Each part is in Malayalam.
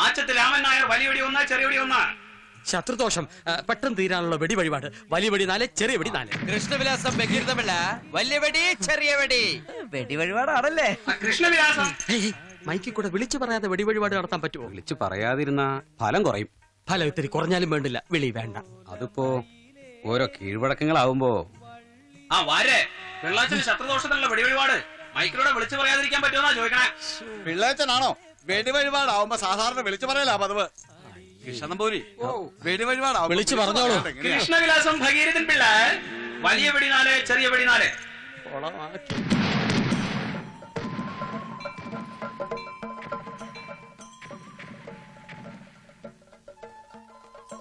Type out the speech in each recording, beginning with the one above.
ആച്ചത്ത് രാമൻ നായർ വലിയ വെടി 1 ചെറിയ വെടി 1. ശത്രുദോഷം പെട്ടെന്ന് തീരാനുള്ള വെടി വഴിപാട്. വലിയ വെടി 4 ചെറിയ വെടി 4. കൃഷ്ണവിലാസം ബഹിർദമല്ല, വലിയ വെടി ചെറിയ വെടി വെടി വഴിപാടാണല്ലേ. കൃഷ്ണവിലാസം മൈക്കിൽ കൂടെ വിളിച്ചു പറയാതെ വെടി വഴിപാട് നടത്താൻ പറ്റുമോ? വിളിച്ചു പറയാതിരുന്ന ഫലം കുറയും. ഫലം ഇത്തിരി കുറഞ്ഞാലും വേണ്ടില്ല, വിളി വേണ്ട. അതിപ്പോ ഓരോ കീഴ്വഴക്കങ്ങളാവുമ്പോ. ആ വാരെ പിള്ളാച്ചന് ശത്രുദോഷത്തിനുള്ള വെടി വഴിപാട് മൈക്കിലൂടെ വിളിച്ചു പറയാതിരിക്കാൻ പറ്റുമെന്നാ ചോദിക്കണേ. പിള്ളേച്ചനാണോ? വെടി വഴിപാടാവുമ്പോ സാധാരണ വിളിച്ചു പറയലാ പതിവ്. കൃഷ്ണനമ്പൂരി വെടി വഴിപാടാവും വിളിച്ചു പറഞ്ഞോളൂ. കൃഷ്ണവിലാസം ഭഗീരഥൻ പിള്ള വലിയ വെടി 4 ചെറിയ വെടി 4.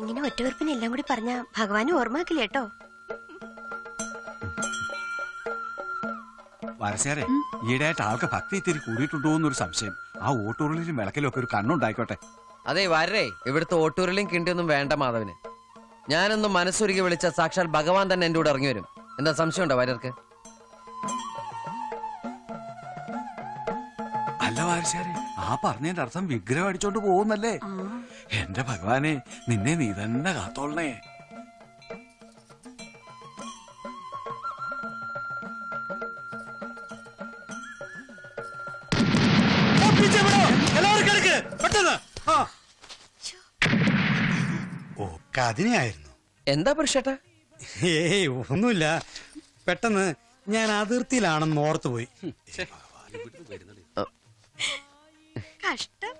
ഇങ്ങനെ ഒറ്റവെറുപ്പിന് എല്ലാം കൂടി പറഞ്ഞ ഭഗവാനും ഓർമ്മാക്കില്ല കേട്ടോ. വരസേരെ ഈയിടെയായിട്ട് ആൾക്ക് ഭക്തി ഇത്തിരി കൂടിയിട്ടുണ്ടോ എന്നൊരു സംശയം. ആ ഓട്ടൂറിലും വിളക്കിലും ഒക്കെ ഒരു കണ്ണുണ്ടായിക്കോട്ടെ. അതെ വരേ, ഇവിടുത്തെ ഓട്ടൂരിലും കിണ്ടിയൊന്നും വേണ്ട മാധവന്. ഞാനൊന്നും മനസ്സൊരുക്കി വിളിച്ച സാക്ഷാൽ ഭഗവാൻ തന്നെ എന്റെ കൂടെ ഇറങ്ങി വരും. എന്താ സംശയമുണ്ടോ വരർക്ക്? അല്ല വാരശാരെ, ആ പറഞ്ഞതിന്റെ അർത്ഥം വിഗ്രഹം അടിച്ചോണ്ട് പോകുന്നല്ലേ? എന്റെ ഭഗവാനെ, നിന്നെ നീ തന്നെ കാത്തോളണേ. ഓ, കതിനെയായിരുന്നു. എന്താ പുരുഷേട്ടാ? ഏയ് ഒന്നുമില്ല, പെട്ടെന്ന് ഞാൻ അതിർത്തിയിലാണെന്ന് ഓർത്തുപോയി. കഷ്ടം.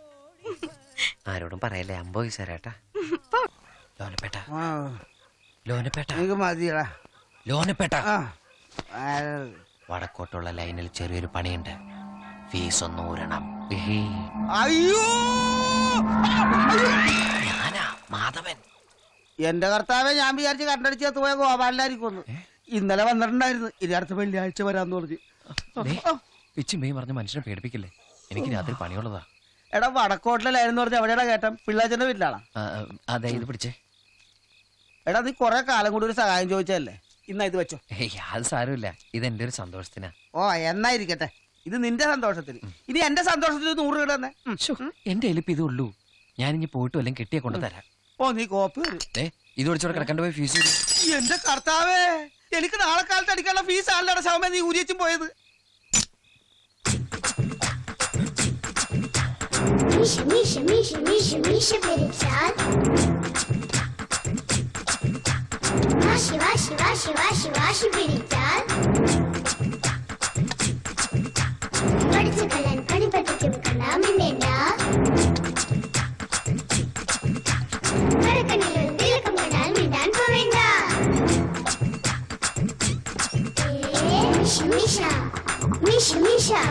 ആരോടും പറയല്ലേ, അമ്പോയിസേട്ടാ. ലോനപ്പേട്ട ലോനപ്പേട്ട മതിയടാ. ലോനപ്പേട്ട വടക്കോട്ടുള്ള ലൈനിൽ ചെറിയൊരു പണിയുണ്ട്. ഫീസ് ഒന്ന് ഊരണം. അയ്യോ, ഞാനാ മാധവൻ. എന്റെ കർത്താവെ, ഞാൻ വിചാരിച്ച് കണ്ടടിച്ച് എത്തുപോയ ഗോപാലനായിരിക്കും. ഇന്നലെ വന്നിട്ടുണ്ടായിരുന്നു. ഇനി അടുത്ത വെള്ളിയാഴ്ച വരാന്ന് പറഞ്ഞു. പിച്ചും മെയ് പറഞ്ഞ മനുഷ്യനെ പേടിപ്പിക്കില്ലേ? എനിക്ക് രാത്രി പണിയുള്ളതാ. എടാ, വടക്കോട്ടിലെ ലൈൻ എന്ന് പറഞ്ഞ എവിടെയാ കേട്ടം? പിള്ളാച്ചന്റെ വീട്ടിലാണോ? അതെ, ഇത് പിടിച്ചേ. എടാ, നീ കൊറേ കാലം കൂടി ഒരു സഹായം ചോദിച്ചല്ലേ, ഇന്നാ ഇത് വെച്ചോ. അത് സാരമില്ല, ഇത് എന്റെ ഒരു സന്തോഷത്തിനാ. ഓ, എന്നായിരിക്കട്ടെ, ഇത് നിന്റെ സന്തോഷത്തിന്. ഇനി എന്റെ സന്തോഷത്തിന് 100 രൂപ തന്നെ. എന്റെ എലിപ്പ് ഇതുള്ളൂ. ഞാനിഞ്ഞ് പോയിട്ട് വല്ലതും കെട്ടിയെ കൊണ്ടുതരാം. ഓ, നീ കോപ്പി വരും. ഇത് വിളിച്ചോടെ കിടക്കണ്ട പോയി ഫീസ്. എന്റെ കർത്താവേ, എനിക്ക് നാളെ കാലത്ത് അടിക്കാനുള്ള ഫീസ് ആണല്ലോ ശവമേ നീ ഊരിച്ചും പോയത്. Миша, Миша, Миша, Миша, Миша перечат. Ваши, ваши, ваши, ваши, ваши перечат. പഠിച്ചു കളൻ പണി പറ്റിക്കും കണ്ണാമിന്നേണ്ട. മരക്കണ്ണിൽ ഒരു തിലക്കം കണ്ടാൽ മിണ്ടാൻ പോവേണ്ട. Миша, Миша, Миша, Миша.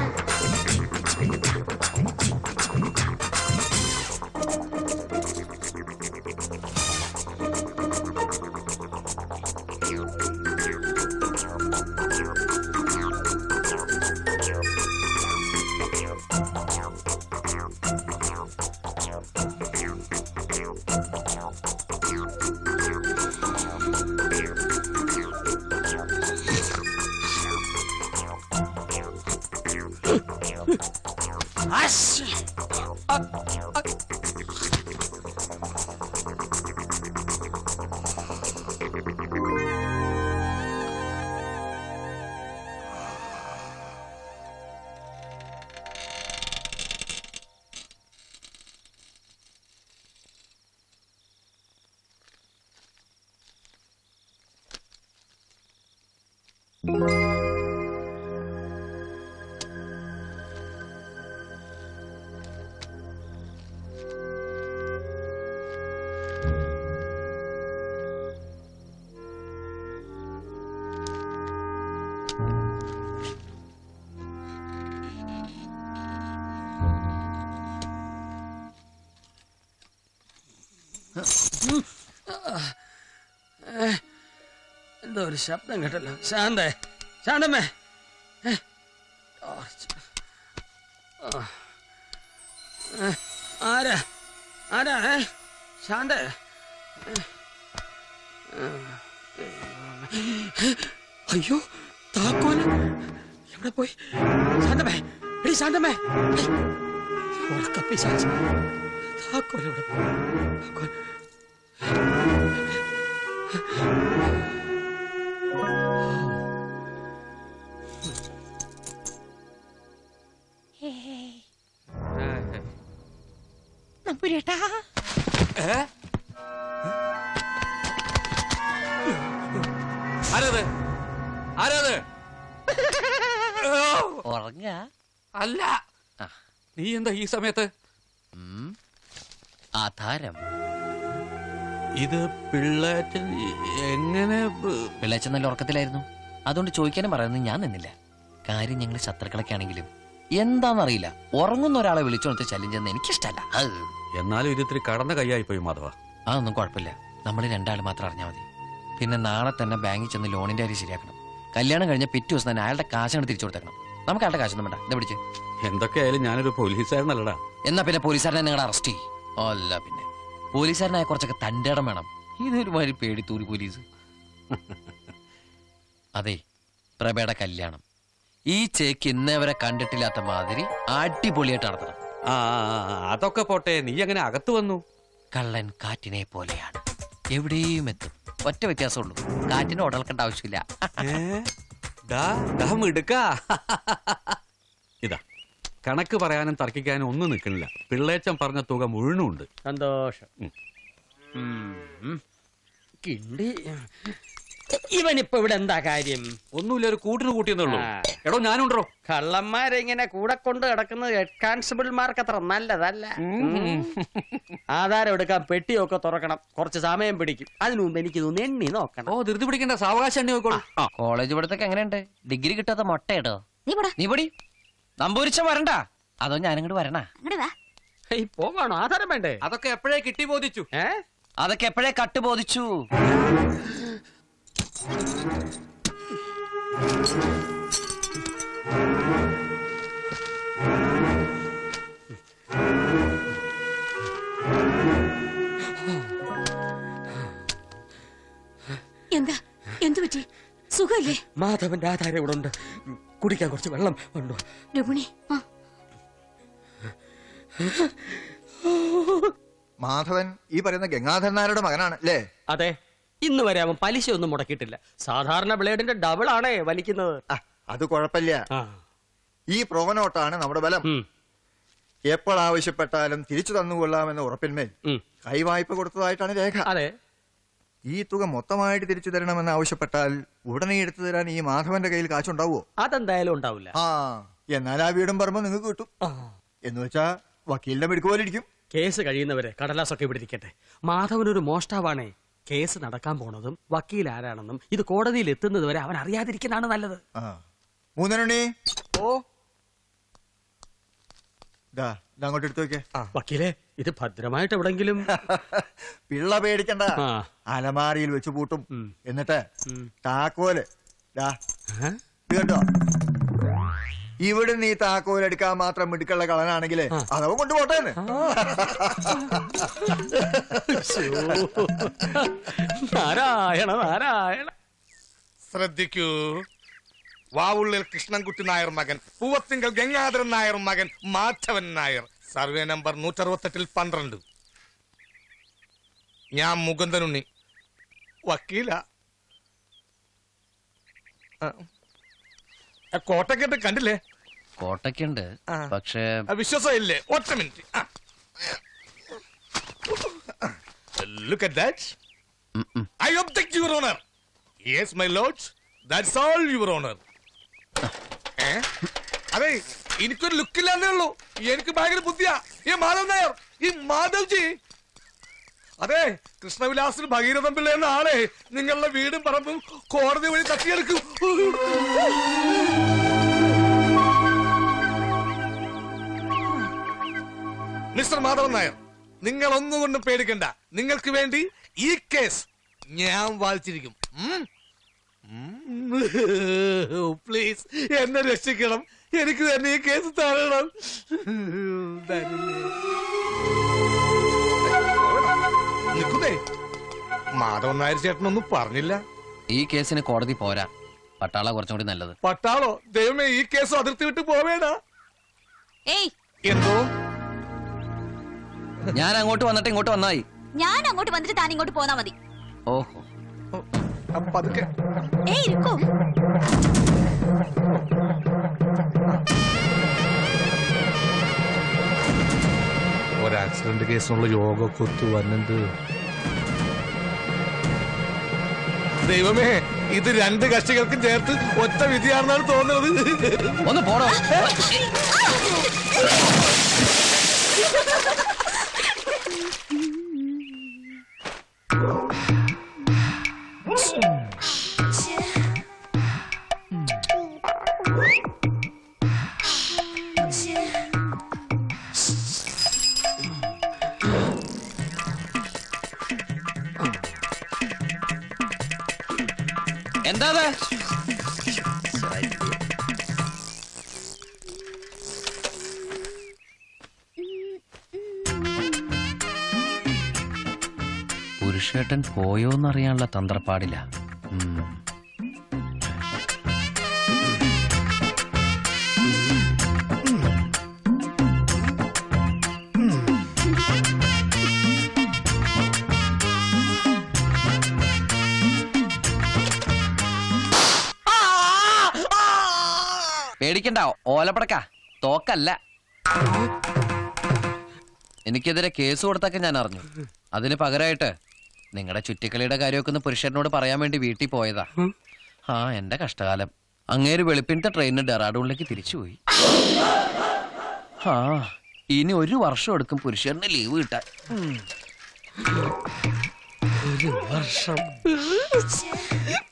എന്തോ ഒരു ശബ്ദം കേട്ടല്ലോ. ശാന്തേ, ശാന്തമ്മേ, ആരാ ആരാ? ശാന്തേ, അയ്യോ താക്കോല് എവിടെ പോയി? ശാന്തമ്മേ, എടി ശാന്തമ്മേ, ഉറക്കപ്പിശാച്. താക്കോലെവിടെ? താക്കോൽ. നമ്പുരേട്ടാ ആരത് ആരത് ഉറങ്ങ അല്ല നീ എന്താ ഈ സമയത്ത്? ആധാരം ഇത് പിള്ളേച്ചൻ എങ്ങനെ പിള്ളേച്ച നല്ല ഉറക്കത്തിലായിരുന്നു. അതുകൊണ്ട് ചോദിക്കാനും പറയുന്നത് ഞാൻ നിന്നില്ല. കാര്യം ഞങ്ങൾ ശത്രുക്കളൊക്കെ ആണെങ്കിലും എന്താണെന്നറിയില്ല, ഉറങ്ങുന്ന ഒരാളെ വിളിച്ചോണത്തെ ശല്യം ചെയ്യുന്ന എനിക്കിഷ്ടല്ല. എന്നാലും ഇത് ഇത്തിരി കടന്ന കൈയായി പോയി മാധവ. അതൊന്നും കുഴപ്പമില്ല, നമ്മൾ രണ്ടാൾ മാത്രം അറിഞ്ഞാൽ മതി. പിന്നെ നാളെ തന്നെ ബാങ്കിൽ ചെന്ന് ലോണിന്റെ കാര്യം ശരിയാക്കണം. കല്യാണം കഴിഞ്ഞ പിറ്റേ ദിവസം തന്നെ അയാളുടെ കാശാണ് തിരിച്ചു കൊടുത്തേക്കണം. നമുക്ക് അയാളുടെ കാശൊന്നും വേണ്ട. എന്താ പിടിച്ച് എന്തൊക്കെയായാലും ഞാനൊരു പോലീസുകാരനല്ലടാ. എന്നാ പിന്നെ പോലീസുകാരനെ നിങ്ങൾ അറസ്റ്റ് ചെയ്യും. അല്ല പിന്നെ പോലീസുകാരനായ കുറച്ചൊക്കെ തന്റെ ഇടം വേണം. ഇതൊരു മാതിരി പേടിത്തൂരി പോലീസ്. അതെ, പ്രഭയുടെ കല്യാണം ഈ ചേക്ക് ഇന്നേ വരെ കണ്ടിട്ടില്ലാത്ത മാതിരി അടിപൊളിയായിട്ട് നടത്തണം. ആ അതൊക്കെ പോട്ടെ, നീ എങ്ങനെ അകത്ത് വന്നു? കള്ളൻ കാറ്റിനെ പോലെയാണ്, എവിടെയും എത്തും. ഒറ്റ വ്യത്യാസമുള്ളൂ, കാറ്റിനെ ഉടൽക്കേണ്ട ആവശ്യമില്ല. ഇതാ കണക്ക് പറയാനും തർക്കിക്കാനും ഒന്നും നിൽക്കണില്ല. പിള്ളേച്ചൻ പറഞ്ഞ തുക മുഴുവനുണ്ട്. സന്തോഷം. കിണ്ടി ഇവനിപ്പോ ഇവിടെ എന്താ കാര്യം? ഒന്നുമില്ല, ഒരു കൂട്ടിന് കൂട്ടിയെന്നുള്ളൂ. ആ. എടോ ഞാനുണ്ടോ? കള്ളന്മാരെങ്ങനെ കൂടെ കൊണ്ട് കിടക്കുന്നത് ഹെഡ് കോൺസ്റ്റബിൾമാർക്ക് അത്ര നല്ലതല്ല. ആധാരം എടുക്കാൻ പെട്ടിയൊക്കെ തുറക്കണം, കുറച്ച് സമയം പിടിക്കും. അതിനു മുമ്പ് എനിക്ക് തോന്നി എണ്ണി നോക്കണം. ഓ ധൃതി പിടിക്കണ്ട, സാവകാശം എണ്ണി നോക്കോളൂ. കോളേജ് പഠിത്തൊക്കെ എങ്ങനെയുണ്ട്? ഡിഗ്രി കിട്ടാത്ത മൊട്ടയിടോ നീ പൊടി. നമ്പൂരിച്ച വരണ്ട, അതോ ഞാനിങ്ങോട്ട് വരണ? പോകാണോ? ആധാരം വേണ്ടേ? അതൊക്കെ എപ്പോഴേ കിട്ടി ബോധിച്ചു. അതൊക്കെ എപ്പോഴേ കട്ട് ബോധിച്ചു. എന്താ എന്തു പറ്റി? സുഖല്ലേ? മാധവന്റെ ആധാരം ഇവിടെ ഉണ്ട്. കുടിക്കാൻ കുറച്ച് വെള്ളം ഉണ്ടോ? രഘുണി, മാധവൻ ഈ പറയുന്ന ഗംഗാധരൻ നായരുടെ മകനാണ് അല്ലേ? അതെ, ഇന്ന് വരെ അവൻ പലിശ ഒന്നും മുടക്കിയിട്ടില്ല. സാധാരണ ബ്ലേഡിന്റെ ഡബിൾ ആണേ വലിക്കുന്നത്. അത് കുഴപ്പമില്ല. ഈ പ്രോനോട്ടാണ് നമ്മുടെ ബലം. എപ്പോൾ ആവശ്യപ്പെട്ടാലും തിരിച്ചു തന്നുകൊള്ളാമെന്ന ഉറപ്പിന്മേൽ കൈവായ്പ കൊടുത്തതായിട്ടാണ് രേഖ. അതെ, ഈ തുക മൊത്തമായിട്ട് തിരിച്ചു തരണമെന്ന് ആവശ്യപ്പെട്ടാൽ ഉടനെ എടുത്തു തരാൻ ഈ മാധവന്റെ കയ്യിൽ കാശുണ്ടാവുമോ? അതെന്തായാലും ഉണ്ടാവില്ല. എന്നാൽ ആ വീടും പറമ്പോ നിങ്ങൾക്ക് കിട്ടും. എന്ന് വെച്ചാ വക്കീലിന്റെ മിടുക്ക് പോലെ ഇരിക്കും. കേസ് കഴിയുന്നവരെ കടലാസൊക്കെ ഇവിടെ ഇരിക്കട്ടെ. മാധവനൊരു മോഷ്ടാവാണേ. കേസ് നടക്കാൻ പോണതും വക്കീൽ ആരാണെന്നും ഇത് കോടതിയിൽ എത്തുന്നത് വരെ അവൻ അറിയാതിരിക്കുന്നതാണ് നല്ലത്. മൂന്നരണി അങ്ങോട്ട് എടുത്തു വെക്കേ. വക്കീലെ, ഇത് ഭദ്രമായിട്ട് എവിടെങ്കിലും പിള്ള പേടിക്കണ്ട, അലമാരിയിൽ വെച്ച് പൂട്ടും. എന്നിട്ട് താക്കോല് കേട്ടോ, ഇവിടെ നീ താക്കോൽ എടുക്കാൻ മാത്രം മിടുക്കുള്ള കളനാണെങ്കിലേ അതവൻ കൊണ്ടുപോട്ടേന്ന്. നാരായണ നാരായണ. ശ്രദ്ധിക്കൂ. വാവുള്ളിൽ കൃഷ്ണൻകുട്ടി നായർ മകൻ, പൂവത്തിങ്കൽ ഗംഗാധരൻ നായർ മകൻ മാധവൻ നായർ, സർവേ നമ്പർ 168 12. ഞാൻ മുകുന്ദനുണ്ണി, വക്കീല. കോട്ടക്കെട്ട് കണ്ടില്ലേ? കോട്ടയ്ക്കുണ്ട്, പക്ഷേ വിശ്വാസം ഇല്ലേ? ഒറ്റ minute. Look at that. I object, Your Honor. Yes, my lord. That's all, Your Honor. അതെ, എനിക്കൊരു ലുക്കില്ലാന്നേ ഉള്ളൂ. എനിക്ക് ഭയങ്കര ബുദ്ധിയാ. ഈ മാധവ് നായർ, ഈ മാധവ്ജി. അതെ, കൃഷ്ണവിലാസിന് ഭഗീരഥൻ പിള്ള എന്ന ആളെ നിങ്ങളുടെ വീടും പറമ്പും കോടതി വഴി തട്ടിയെടുക്കും. മിസ്റ്റർ മാധവൻ നായർ, നിങ്ങൾ ഒന്നുകൊണ്ടും പേടിക്കണ്ട. നിങ്ങൾക്ക് വേണ്ടി ഈ കേസ് ഞാൻ വായിച്ചിരിക്കും. പ്ലീസ് എന്നെ രക്ഷിക്കണം. എനിക്ക് തന്നെ ഈ കേസ് തരണം. നിൽക്കുന്നേ, മാധവൻ നായർ ചേട്ടനൊന്നും പറഞ്ഞില്ല. ഈ കേസിന് കോടതി പോരാ, പട്ടാള കുറച്ചും കൂടി നല്ലത്. പട്ടാളോ? ദൈവമേ, ഈ കേസ് അതിർത്തി വിട്ട് പോവേടാ. ഏയ്, എന്തോ ഞാൻ അങ്ങോട്ട് വന്നിട്ട് ഇങ്ങോട്ട് വന്നായി. ഞാൻ അങ്ങോട്ട് വന്നിട്ട് താൻ ഇങ്ങോട്ട് പോന്നാ മതി. ഓഹോ, പതുക്കെ. ഏയ് ഇരിക്കൂ. ഒരു ആക്സിഡന്റ് കേസിനുള്ള യോഗ കൊത്തു വന്നിട്ട്. ദൈവമേ, ഇത് രണ്ട് കക്ഷികൾക്കും ചേർത്ത് ഒറ്റ വിധിയാണെന്നാണ് തോന്നുന്നത്. ഒന്ന് പോടോ. എന്താ പുരുഷേട്ടൻ പോയോന്നറിയാനുള്ള തന്ത്രപ്പാടില്ല. പേടിക്കണ്ട, ഓലപ്പടക്ക തോക്കല്ല. എനിക്കെതിരെ കേസ് കൊടുത്തൊക്കെ ഞാൻ അറിഞ്ഞു. അതിന് പകരമായിട്ട് നിങ്ങളുടെ ചുറ്റിക്കളിയുടെ കാര്യമൊക്കെ ഒന്ന് പുരുഷനോട് പറയാൻ വേണ്ടി വീട്ടിൽ പോയതാ. ആ, എന്റെ കഷ്ടകാലം. അങ്ങേര് വെളുപ്പിനത്തെ ട്രെയിനിന് ഡെറാഡൂണിലേക്ക് തിരിച്ചുപോയി. ആ, ഇനി 1 വർഷം എടുക്കും പുരുഷന് ലീവ് കിട്ടാൻ. 1 വർഷം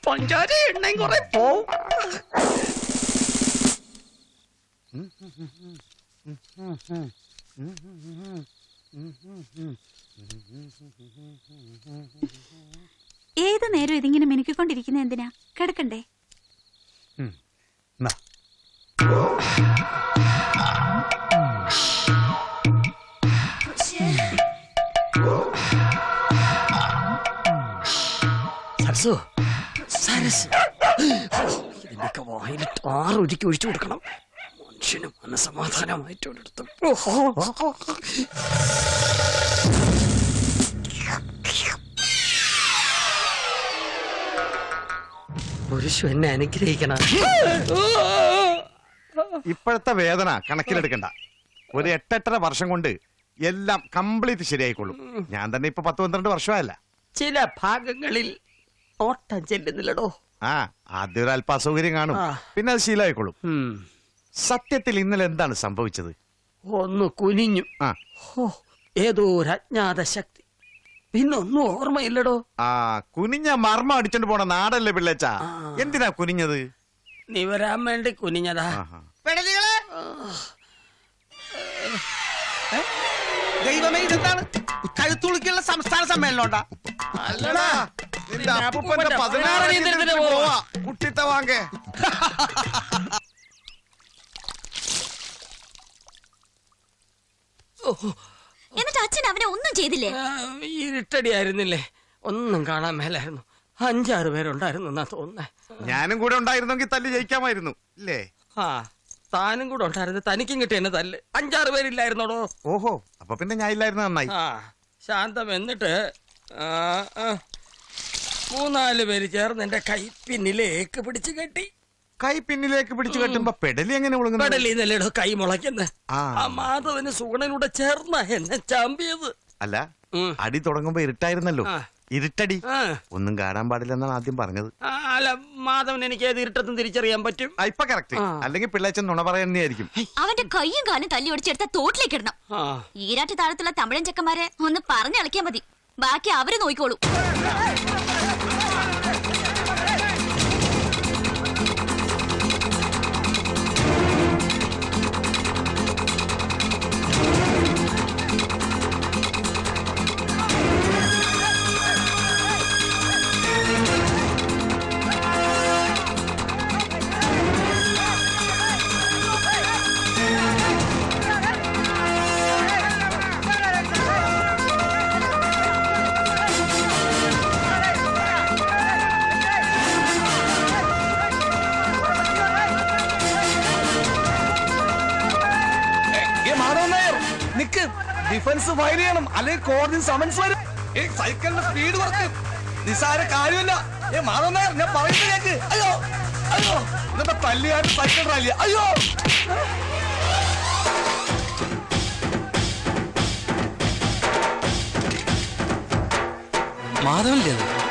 പഞ്ചാര എണ്ണയും കുറെ പോവും. ഏത് നേരം ഇതിങ്ങനെ മിനുക്കിക്കൊണ്ടിരിക്കുന്ന എന്തിനാ? കിടക്കണ്ടേ? സരസു, സരസ്, ഇതിന്റെയൊക്കെ വായിലിട്ട് 6 ഒരിക്കൽ ഒഴിച്ചു കൊടുക്കണം. മനുഷ്യന് മനസമാധാനമായിട്ടൊരിടത്ത്. പുരുഷ എന്നെ അനുഗ്രഹിക്കണം. ഇപ്പോഴത്തെ വേദന കണക്കിലെടുക്കണ്ട. ഒരു 8-8.5 വർഷം കൊണ്ട് എല്ലാം കംപ്ലീറ്റ് ശരിയായിക്കൊള്ളും. ഞാൻ തന്നെ ഇപ്പൊ 10-12 വർഷമായല്ല. ചില ഭാഗങ്ങളിൽ ഓട്ടം ചെല്ലുന്നില്ലടോ. ആ, ആദ്യം ഒരു അല്പ അസൗകര്യം കാണും, പിന്നെ അത് ശീലമായിക്കൊള്ളും. സത്യത്തിൽ ഇന്നലെ എന്താണ് സംഭവിച്ചത്? ഒന്ന് കുനിഞ്ഞു. ഏതോ ഒരു അജ്ഞാത ശക്തി. പിന്നൊന്നും ഓർമ്മയില്ലടോ. ആ, കുനിഞ്ഞ മർമ്മം അടിച്ചോണ്ട് പോണ നാടല്ലേ പിള്ളേച്ച? എന്തിനാ കുനിഞ്ഞത്? നീ വരാൻ വേണ്ടി കുനിഞ്ഞതാ. ദൈവമേ, ഇതെന്താണ്? കഴുത്തുളുക്കുള്ള സംസ്ഥാന സമ്മേളനം ഉണ്ടാ? അല്ലടാ, നിന്റെ അപ്പൂപ്പന്റെ 16 പോവാ കുട്ടിത്ത വാങ്ങേ. എന്നിട്ട് അച്ഛൻ അവനെ ഒന്നും ചെയ്തില്ലേ? ഇരുട്ടടിയായിരുന്നില്ലേ, ഒന്നും കാണാൻ മേലായിരുന്നു. 5-6 പേരുണ്ടായിരുന്നു എന്നാ തോന്നുന്നേ. ഞാനും കൂടെ ഉണ്ടായിരുന്നെങ്കിൽ തല്ല് ജയിക്കാമായിരുന്നു ഇല്ലേ? ആ, താനും കൂടെ ഉണ്ടായിരുന്നു, തനിക്കും കിട്ടിയ എന്നെ തല്ല്. 5-6 പേരില്ലായിരുന്നോടോ. ഓഹോ, അപ്പൊ പിന്നെ ഞാൻ ഇല്ലായിരുന്നു, നന്നായി. ആ, ശാന്തം. എന്നിട്ട് 3-4 പേര് ചേർന്ന് എന്റെ കൈ പിന്നിലേക്ക് പിടിച്ചു കെട്ടി. കൈ പിന്നിലേക്ക് പിടിച്ചു കെട്ടുമ്പോ പെടലി എങ്ങനെ പെടലിന്നല്ലേടോ കൈ മുളയ്ക്കുന്ന. ആ മാധവന് സുഗണനൂടെ ചേർന്ന എന്നെ ചാമ്പിയത്. അല്ല, അടി തുടങ്ങുമ്പോ ഇരുട്ടായിരുന്നല്ലോ. ഇരുട്ടടി ഒന്നും കാണാൻ പാടില്ലെന്നാണ് ആദ്യം പറഞ്ഞത്. അല്ല, മാധവൻ എനിക്ക് ഏത് ഇരുട്ടത്തും തിരിച്ചറിയാൻ പറ്റും. ഇപ്പൊ കറക്റ്റ്. അല്ലെങ്കിൽ പിള്ളേച്ചൻ നുണ പറയുന്നതായിരിക്കും. അവന്റെ കൈയും കാലും തല്ലി ഒടിച്ചെടുത്ത തോട്ടിലേക്ക് ഇടണം. ഈരാറ്റ് താഴത്തുള്ള തമിഴൻ ചെക്കന്മാരെ ഒന്ന് പറഞ്ഞിളക്കിയാ മതി, ബാക്കി അവര് നോക്കിക്കോളൂ. ഫയൽ ചെയ്യണം, അല്ലെങ്കിൽ കോടതി സമൻസ് വരും. ഈ സൈക്കിളിന്റെ സ്പീഡ് കുറയ്ക്കും. നിസ്സാര കാര്യമില്ല. മാധവൻ നായർ, ഞാൻ പറയുന്നത് കേക്ക്. അയ്യോ അയ്യോ, ഇന്നത്തെ തല്ലുകാരൻ സൈക്കിൾ റാലി. അയ്യോ മാധവല്ലേ അത്?